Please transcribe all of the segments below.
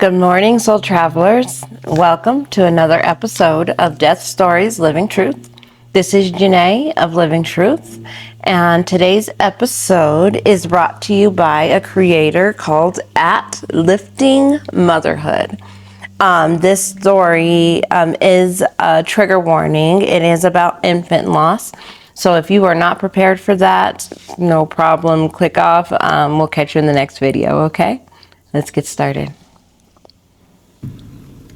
Good morning, soul travelers. Welcome to another episode of Death Stories Living Truth. This is Janae of Living Truth, and today's episode is brought to you by a creator called At Lifting Motherhood. This story is a trigger warning. It is about infant loss. So if you are not prepared for that, no problem. Click off. We'll catch you in the next video, okay? Let's get started.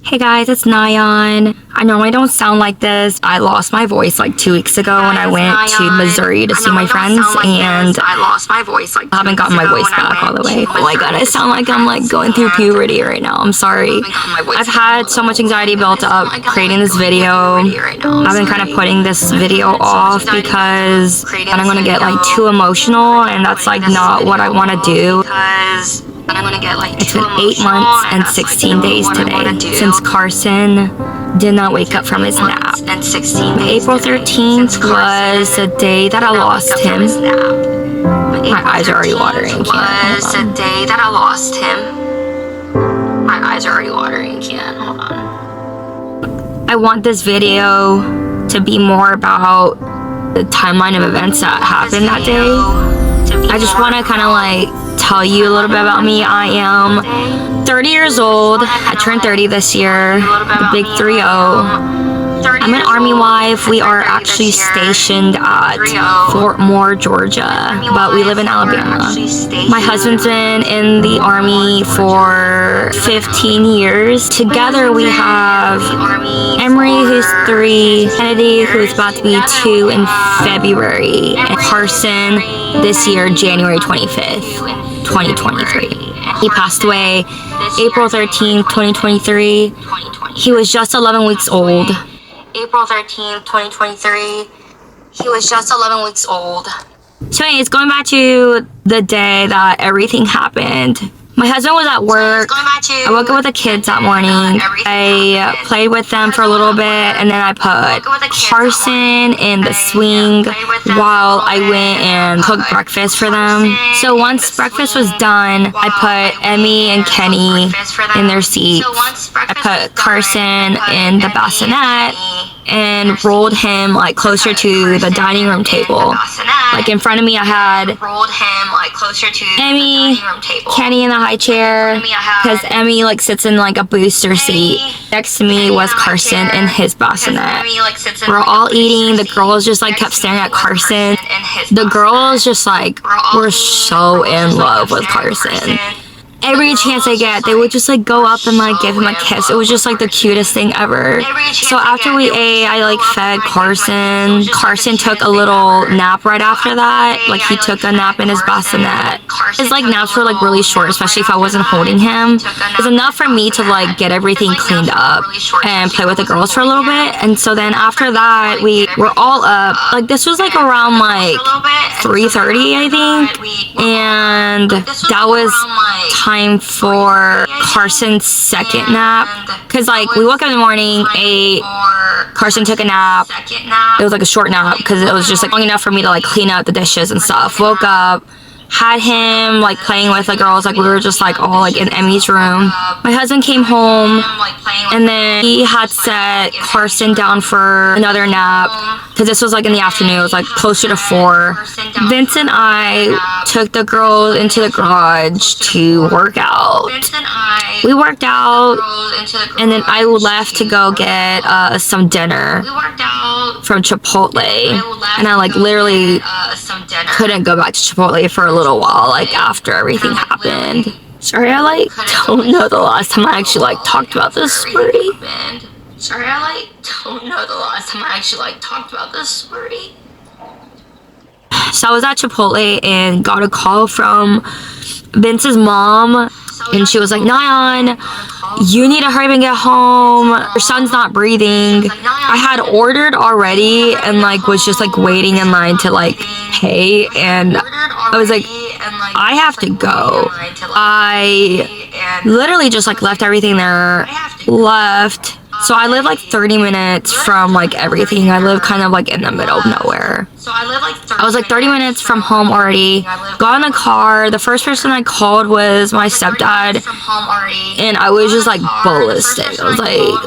Hey guys, it's Nyan. I normally don't sound like this. I lost my voice like 2 weeks ago when I went to Missouri to see my friends, and I haven't gotten my voice back all the way. Oh my god, I sound like I'm like going through puberty right now. I'm sorry. I've had so much anxiety built up creating this video. I've been kind of putting this video off because I'm gonna get like too emotional, and that's like not what I want to do. It's been 8 months and 16 days today since Carson did not wake up from his nap. April 13th was the day that I lost him. My eyes are already watering. Hold on. I want this video to be more about the timeline of events that happened that day. I just want to kind of like tell you a little bit about me. I am 30 years old. I turned 30 this year, the big 3-0. I'm an Army wife. We are actually stationed at Fort Moore, Georgia, but we live in Alabama. My husband's been in the Army for 15 years. Together we have Emery, who's 3, Kennedy, who's about to be 2 in February, and Carson this year, January 25th, 2023. He passed away April 13th, 2023. He was just 11 weeks old. April 13th, 2023. He was just 11 weeks old. So anyways, going back to the day that everything happened. My husband was at work. I woke up with the kids that morning. I played with them for a little bit, and then I put Carson in the swing while I went and cooked breakfast for them. So once breakfast was done, I put Emmy and Kenny in their seats. I put Carson in the bassinet and rolled him like closer to the dining room table. Like in front of me I had Emmy, Kenny in the high chair, because Emmy like sits in like a booster seat. Next to me was Carson in his bassinet. We're all eating. The girls just like kept staring at Carson. The girls just like were so in love with Carson. Every chance I get, they would just like go up and like give him a kiss. It was just like the cutest thing ever. So after we ate, I like fed Carson. Carson took a little nap right after that. Like he took a nap in his bassinet. His like naps were like really short, especially if I wasn't holding him. It was enough for me to like get everything cleaned up and play with the girls for a little bit. And so then after that, we were all up. Like this was like around like 3:30, I think. And that was time for Carson's second nap, because like we woke up in the morning, ate, Carson took a nap. It was like a short nap because it was just like long enough for me to like clean up the dishes and stuff. Woke up, had him like playing with the girls, like we were just like all like in Emmy's room. My husband came home, and then he had set Carson down for another nap because this was like in the afternoon. It was like closer to 4. Vince and I took the girls into the garage to work out. We worked out, and then I left to go get some dinner from Chipotle, and I like literally couldn't go back to Chipotle for a little while, like after everything happened. Sorry, I like don't know the last time I actually like talked about this story. So I was at Chipotle and got a call from Vince's mom, and she was like, Nyan, you need to hurry and get home. Your son's not breathing. I had ordered already and like was just like waiting in line to like pay, and I was like, I have to go. I literally just like left everything there, left. So I live like 30 minutes from like everything. I live kind of like in the middle of nowhere. I was like 30 minutes from home already. Got in a car. The first person I called was my stepdad. And I was just like ballistic. I was like,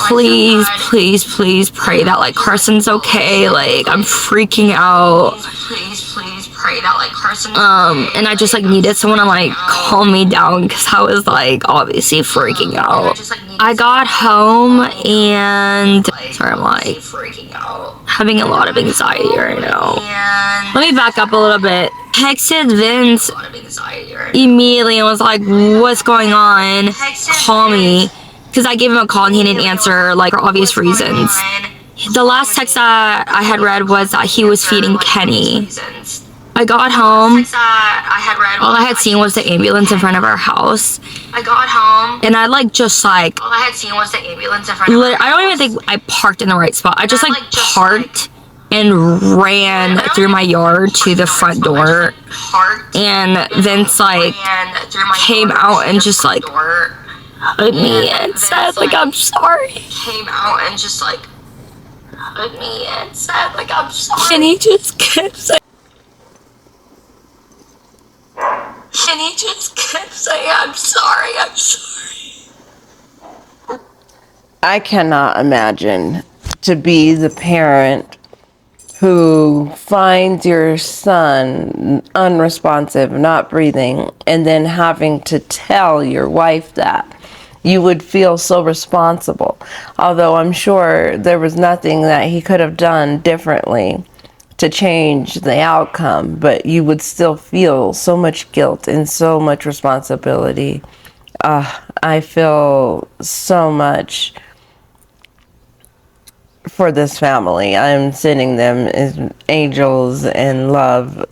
please, please, please pray that like Carson's okay. Like I'm freaking out. And I just like needed someone to like calm me down because I was like obviously freaking out. I got home and sorry, I'm like having a lot of anxiety right now. Let me back up a little bit. Texted Vince immediately and was like, what's going on? Call me. Because I gave him a call and he didn't answer, like, for obvious reasons. The last text that I had read was that he was feeding Kenny. I got home. All I had seen was the ambulance in front of our house. And I like just like I don't even think I parked in the right spot. I just like parked and ran through my yard to the front door. And Vince like came out and just like hugged me and said like I'm sorry. And he just kept saying I'm sorry, I'm sorry. I cannot imagine to be the parent who finds your son unresponsive, not breathing, and then having to tell your wife that. You would feel so responsible. Although I'm sure there was nothing that he could have done differently to change the outcome, but you would still feel so much guilt and so much responsibility. I feel so much for this family. I'm sending them as angels and love,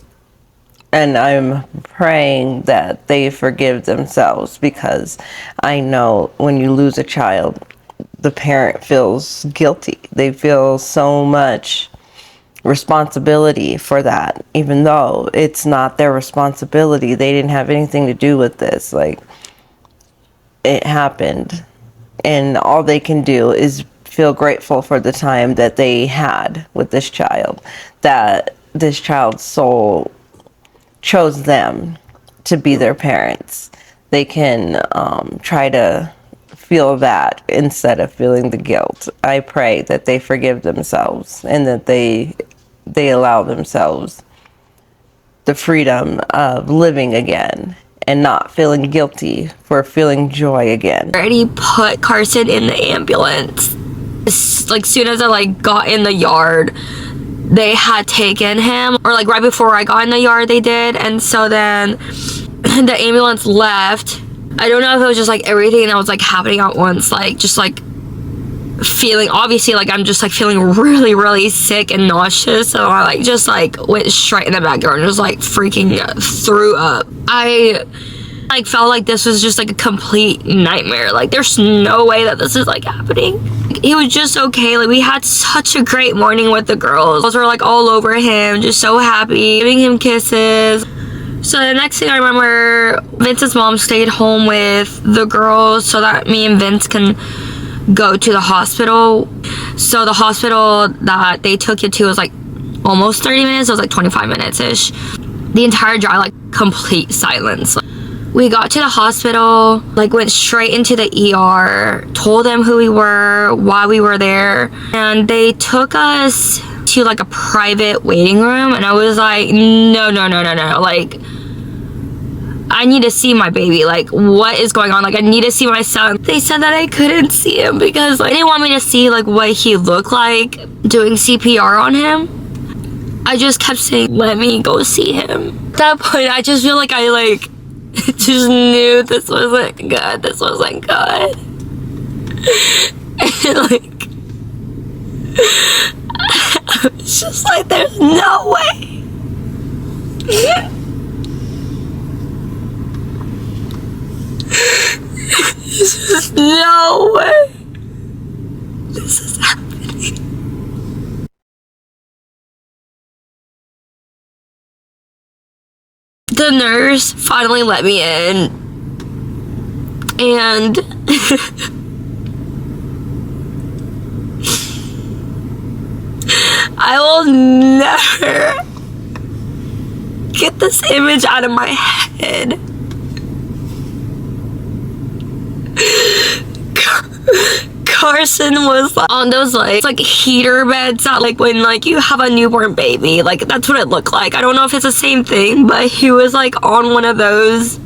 and I'm praying that they forgive themselves, because I know when you lose a child, the parent feels guilty. They feel so much responsibility for that, even though it's not their responsibility. They didn't have anything to do with this. Like, it happened, and all they can do is feel grateful for the time that they had with this child, that this child's soul chose them to be their parents. They can try to feel that instead of feeling the guilt. I pray that they forgive themselves and that they allow themselves the freedom of living again and not feeling guilty for feeling joy again. I already put Carson in the ambulance. Like soon as I like got in the yard, they had taken him, or like right before I got in the yard they did. And so then the ambulance left. I don't know if it was just like everything that was like happening at once, like just like feeling, obviously like I'm just like feeling really really sick and nauseous, so I like just like went straight in the backyard and just like freaking threw up. I like felt like this was just like a complete nightmare. Like there's no way that this is like happening. He was just okay. Like we had such a great morning with the girls. Girls were like all over him, just so happy, giving him kisses. So the next thing I remember, Vince's mom stayed home with the girls so that me and Vince can go to the hospital. So the hospital that they took you to was like almost 30 minutes. It was like 25 minutes-ish. The entire drive, like complete silence. We got to the hospital, like went straight into the ER, told them who we were, why we were there, and they took us to like a private waiting room, and I was like, no, like I need to see my baby. Like, what is going on? Like, I need to see my son. They said that I couldn't see him because like, they didn't want me to see like what he looked like doing CPR on him. I just kept saying, let me go see him. At that point, I just feel like I like just knew this wasn't good. This wasn't good. And like, I was just like, there's no way. There's just no way this is happening. The nurse finally let me in, and I will never get this image out of my head. Carson was on those like heater beds that like when like you have a newborn baby, like that's what it looked like. I don't know if it's the same thing, but he was like on one of those.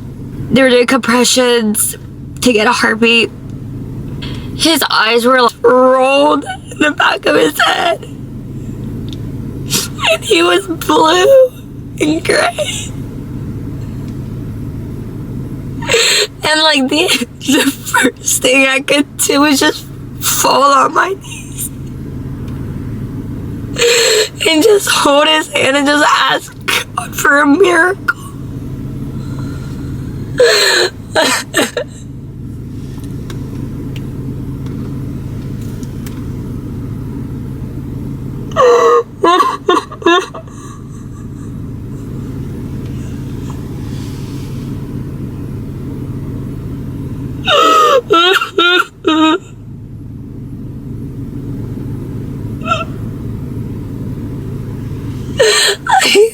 They were doing compressions to get a heartbeat. His eyes were like, rolled in the back of his head, and he was blue and gray. And like the first thing I could do was just fall on my knees and just hold his hand and just ask God for a miracle.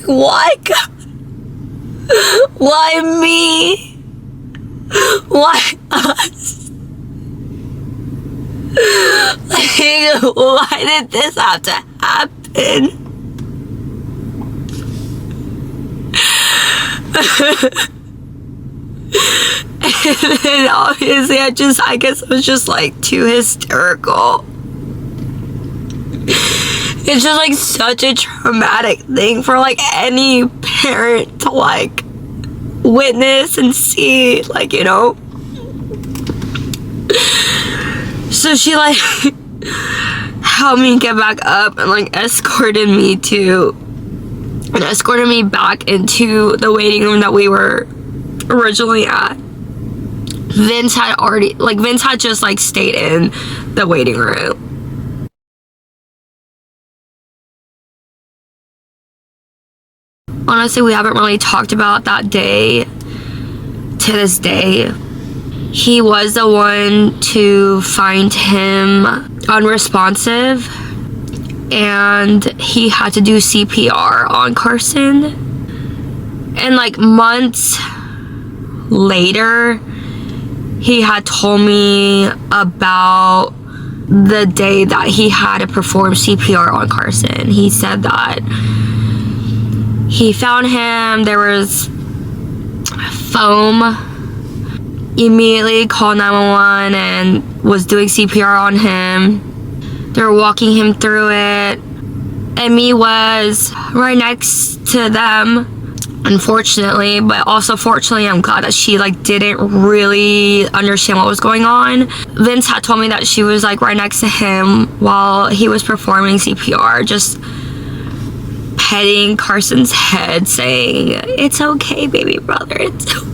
Why God? Why me? Why us? Like, why did this have to happen? And then obviously I guess it was just like too hysterical. It's just like such a traumatic thing for like any parent to like witness and see, like, you know. So she like helped me get back up and like escorted me back into the waiting room that we were originally at. Vince had just like stayed in the waiting room. Honestly, we haven't really talked about that day to this day. He was the one to find him unresponsive, and he had to do CPR on Carson. And like months later, he had told me about the day that he had to perform CPR on Carson. He said that he found him, there was foam, immediately called 911 and was doing CPR on him. They were walking him through it. Emmy was right next to them, unfortunately, but also fortunately I'm glad that she like didn't really understand what was going on. Vince had told me that she was like right next to him while he was performing CPR, just petting Carson's head, saying, "It's okay, baby brother, it's okay."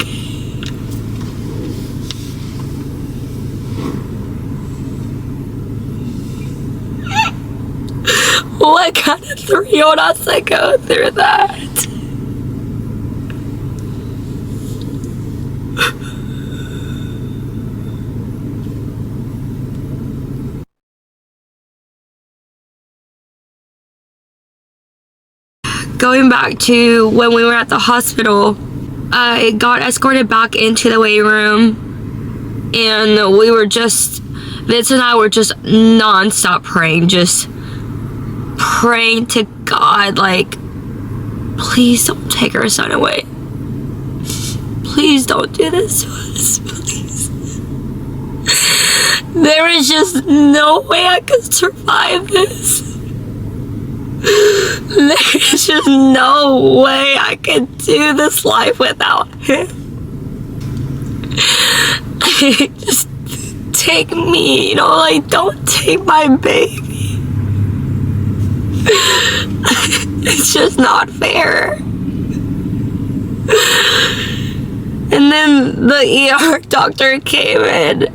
What kind of 3-year-old has to go through that? Going back to when we were at the hospital, I got escorted back into the waiting room, and Vince and I were just non-stop praying, just praying to God, like, please don't take our son away. Please don't do this to us, please. There is just no way I could survive this. There's just no way I could do this life without him. Just take me, like, don't take my baby. It's just not fair. And then the ER doctor came in,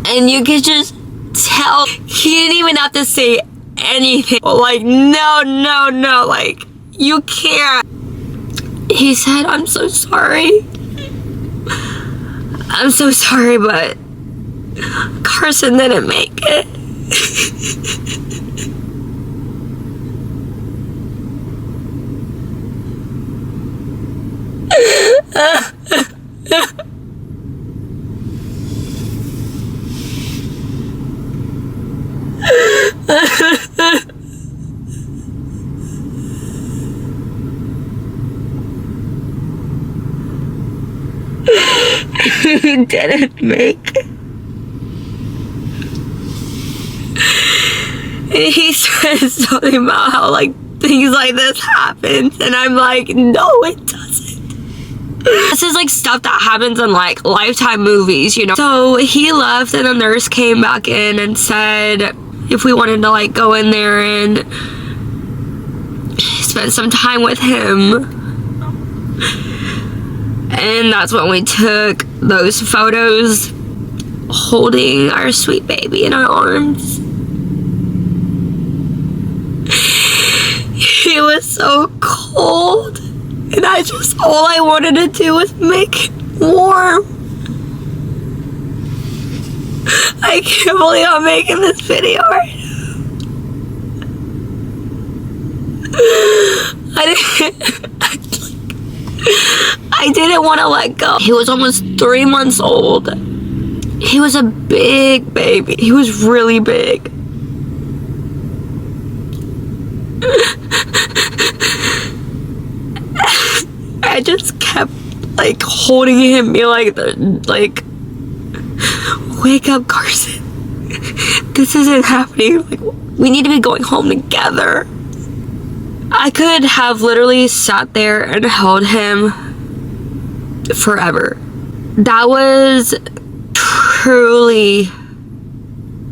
and you could just tell he didn't even have to say anything. Like, no, like, you can't. He said, I'm so sorry, but Carson didn't make it. He didn't make it. And he says something about how like things like this happen, and I'm like, no, it doesn't. This is like stuff that happens in like Lifetime movies, you know. So he left, and the nurse came back in and said if we wanted to like go in there and spend some time with him. And that's when we took those photos holding our sweet baby in our arms. He was so cold, and all I wanted to do was make it warm. I can't believe I'm making this video right now. I didn't want to let go. He was almost 3 months old. He was a big baby. He was really big. I just kept like holding him, be like, wake up, Carson. This isn't happening. Like, we need to be going home together. I could have literally sat there and held him forever. That was truly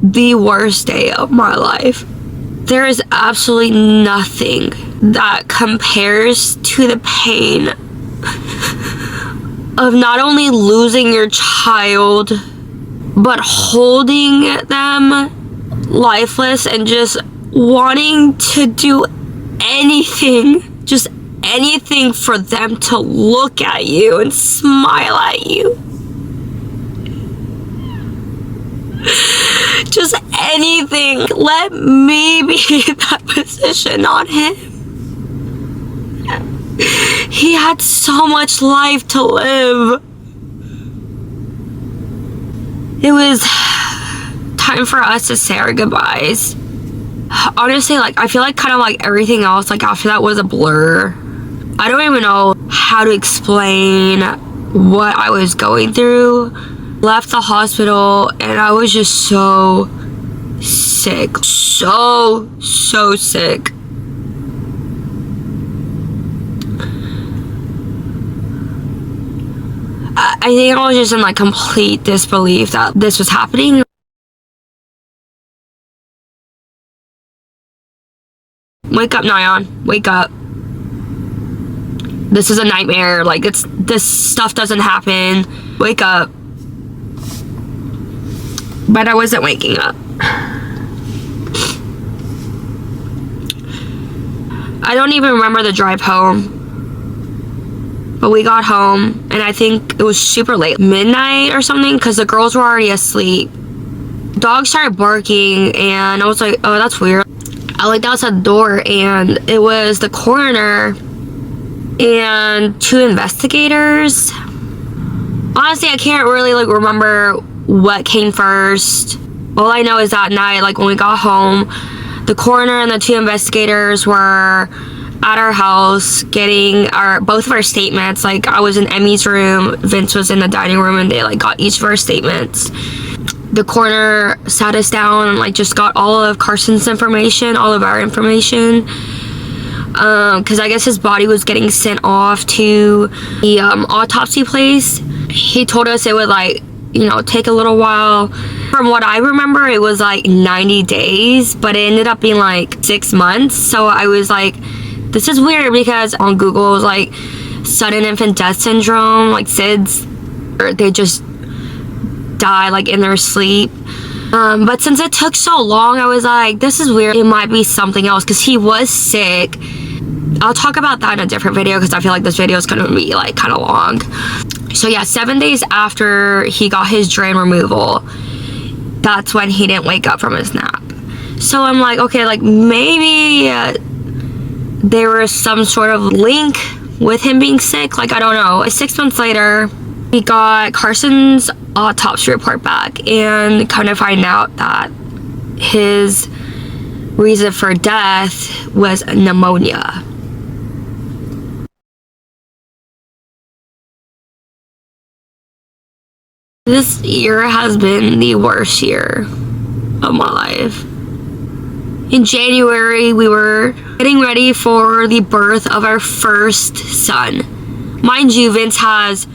the worst day of my life. There is absolutely nothing that compares to the pain of not only losing your child, but holding them lifeless and just wanting to do anything, just anything for them to look at you and smile at you. Just anything. Let me be in that position, not him. He had so much life to live. It was time for us to say our goodbyes. Honestly, like, I feel like kind of like everything else, like after that was a blur. I don't even know how to explain what I was going through. Left the hospital and I was just so sick. So sick. I think I was just in like complete disbelief that this was happening. Wake up, Nyan. Wake up. This is a nightmare. Like, this stuff doesn't happen. Wake up. But I wasn't waking up. I don't even remember the drive home. But we got home, and I think it was super late. Midnight or something, because the girls were already asleep. Dogs started barking, and I was like, oh, that's weird. I looked outside the door, and it was the coroner and 2 investigators. Honestly, I can't really like remember what came first. All I know is that night, like when we got home, the coroner and the 2 investigators were at our house getting both of our statements. Like, I was in Emmy's room, Vince was in the dining room, and they like got each of our statements. The coroner sat us down and like just got all of Carson's information, all of our information, because I guess his body was getting sent off to the autopsy place. He told us it would like, you know, take a little while. From what I remember, it was like 90 days, but it ended up being like 6 months. So I was like, this is weird, because on Google it was like sudden infant death syndrome, like SIDS, or they just die like in their sleep. But since it took so long, I was like, this is weird. It might be something else, because he was sick. I'll talk about that in a different video, because I feel like this video is gonna be like kind of long. So yeah, 7 days after he got his drain removal, that's when he didn't wake up from his nap. So I'm like, okay, like maybe there was some sort of link with him being sick. Like, I don't know. 6 months later, we got Carson's autopsy report back and kind of find out that his reason for death was pneumonia. This year has been the worst year of my life. In January, we were getting ready for the birth of our first son. Mind you, Vince has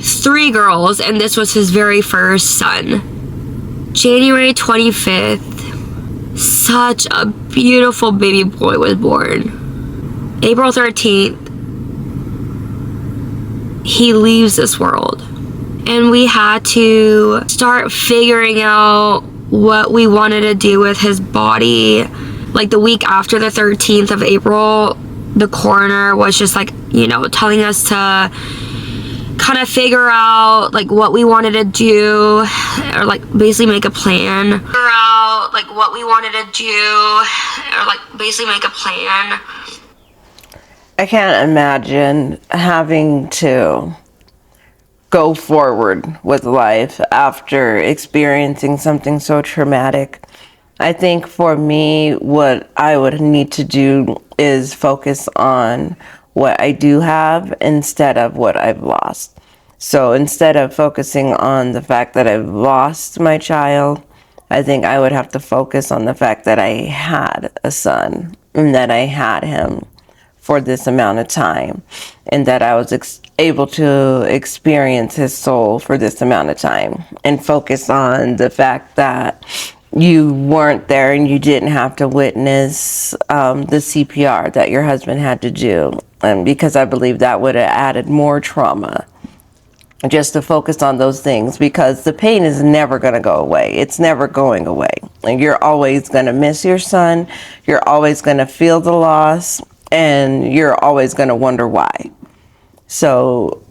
3 girls, and this was his very first son. January 25th, such a beautiful baby boy was born. April 13th, he leaves this world. And we had to start figuring out what we wanted to do with his body. Like the week after the 13th of April, the coroner was just like, you know, telling us to kind of figure out like what we wanted to do, or like basically make a plan. Figure out like what we wanted to do, or like basically make a plan. I can't imagine having to go forward with life after experiencing something so traumatic. I think for me, what I would need to do is focus on what I do have instead of what I've lost. So instead of focusing on the fact that I've lost my child, I think I would have to focus on the fact that I had a son and that I had him for this amount of time, and that I was able to experience his soul for this amount of time, and focus on the fact that you weren't there and you didn't have to witness the CPR that your husband had to do, because I believe that would have added more trauma. Just to focus on those things, because the pain is never going to go away. It's never going away. And you're always going to miss your son. You're always going to feel the loss, and you're always going to wonder why. So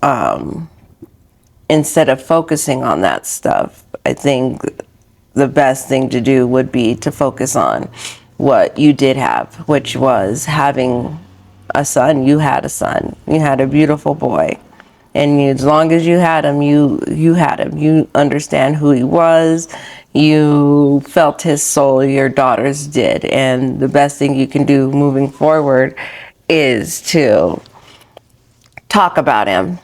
instead of focusing on that stuff, I think the best thing to do would be to focus on what you did have, which was having a son. You had a son. You had a beautiful boy. And as long as you had him, you had him. You understand who he was. You felt his soul. Your daughters did. And the best thing you can do moving forward is to talk about him.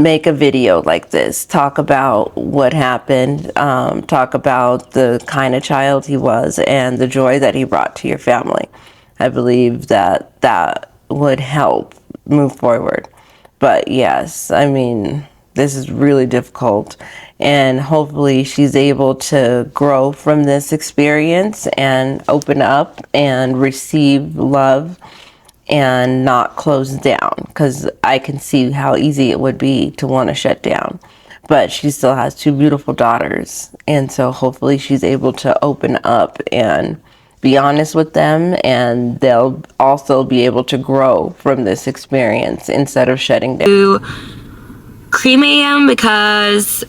Make a video like this. Talk about what happened. Talk about the kind of child he was and the joy that he brought to your family. I believe that that would help move forward. But yes, I mean, this is really difficult, and hopefully she's able to grow from this experience and open up and receive love and not close down, because I can see how easy it would be to want to shut down. But she still has 2 beautiful daughters, and so hopefully she's able to open up and be honest with them, and they'll also be able to grow from this experience instead of shutting down. To cremate him because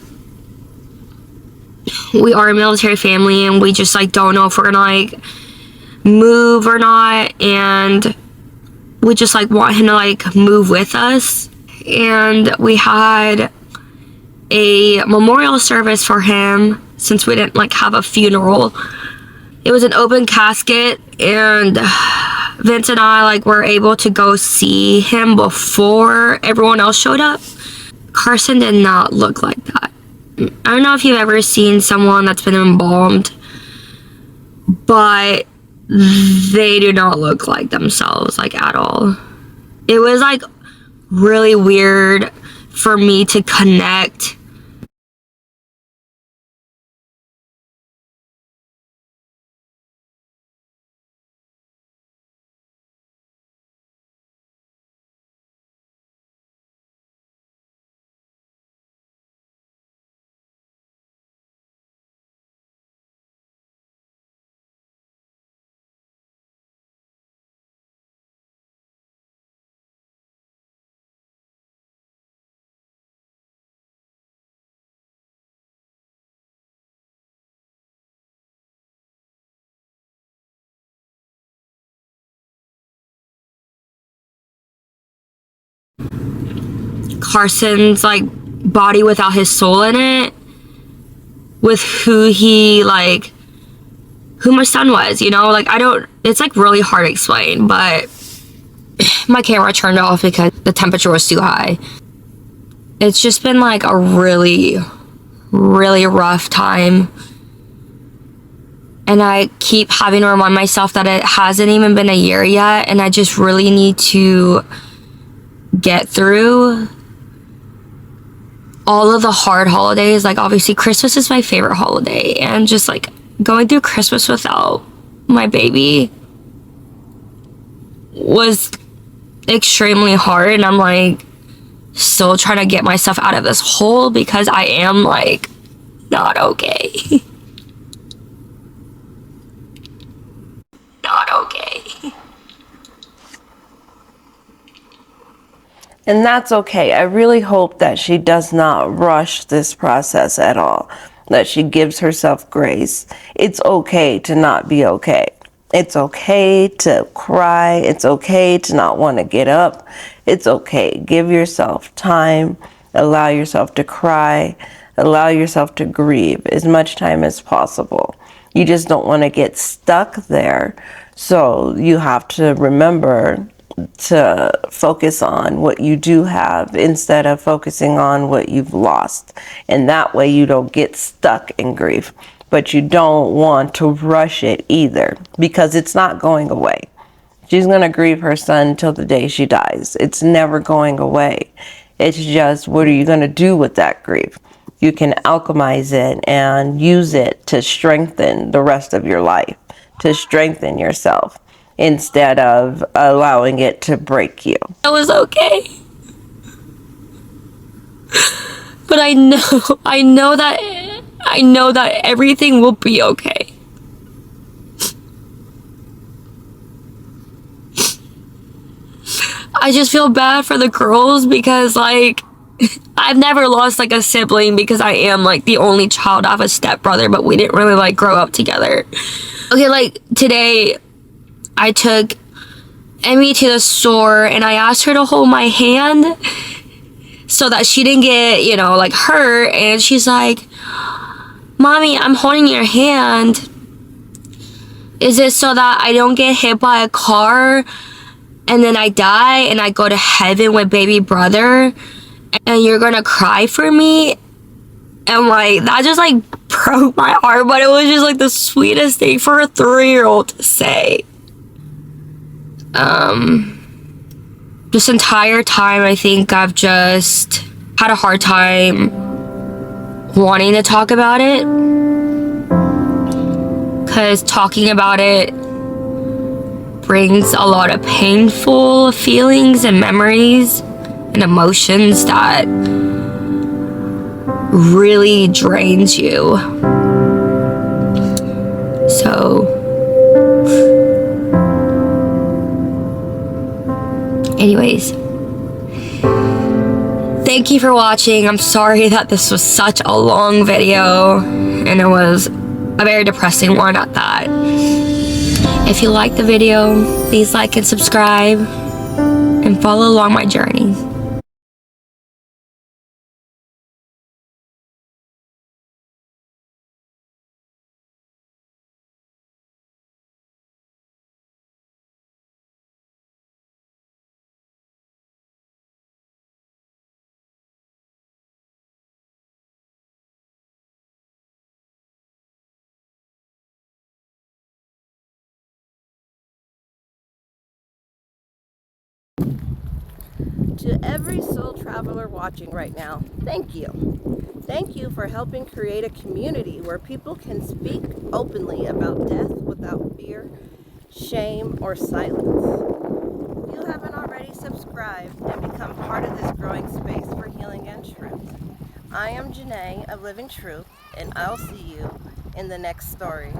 we are a military family and we just like don't know if we're gonna like move or not, and we just like want him to like move with us. And we had a memorial service for him since we didn't like have a funeral. It was an open casket, and Vince and I like were able to go see him before everyone else showed up. Carson did not look like that. I don't know if you've ever seen someone that's been embalmed, but they do not look like themselves like at all. It was like really weird for me to connect Carson's like body without his soul in it, with who my son was, you know? Like, it's like really hard to explain, but my camera turned off because the temperature was too high. It's just been like a really, really rough time. And I keep having to remind myself that it hasn't even been a year yet, and I just really need to get through all of the hard holidays. Like, obviously Christmas is my favorite holiday, and just like going through Christmas without my baby was extremely hard, and I'm like still trying to get myself out of this hole because I am like not okay. Not okay. And that's okay. I really hope that she does not rush this process at all, that she gives herself grace. It's okay to not be okay. It's okay to cry. It's okay to not want to get up. It's okay. Give yourself time. Allow yourself to cry. Allow yourself to grieve as much time as possible. You just don't want to get stuck there. So you have to remember to focus on what you do have instead of focusing on what you've lost. And that way you don't get stuck in grief. But you don't want to rush it either, because it's not going away. She's going to grieve her son till the day she dies. It's never going away. It's just, what are you going to do with that grief? You can alchemize it and use it to strengthen the rest of your life, to strengthen yourself, instead of allowing it to break you. It was okay. But I know that everything will be okay. I just feel bad for the girls because, like, I've never lost like a sibling because I am like the only child. I have a stepbrother, but we didn't really like grow up together. Okay, like today I took Emmy to the store and I asked her to hold my hand so that she didn't get, you know, like hurt. And she's like, "Mommy, I'm holding your hand. Is it so that I don't get hit by a car and then I die and I go to heaven with baby brother and you're gonna cry for me?" And like, that just like broke my heart, but it was just like the sweetest thing for a 3-year-old to say. This entire time, I think I've just had a hard time wanting to talk about it, because talking about it brings a lot of painful feelings and memories and emotions that really drains you. So anyways, thank you for watching. I'm sorry that this was such a long video, and it was a very depressing one at that. If you like the video, please like and subscribe and follow along my journey. To every soul traveler watching right now, thank you. Thank you for helping create a community where people can speak openly about death without fear, shame, or silence. If you haven't already subscribed and become part of this growing space for healing and truth, I am Janae of Living Truth, and I'll see you in the next story.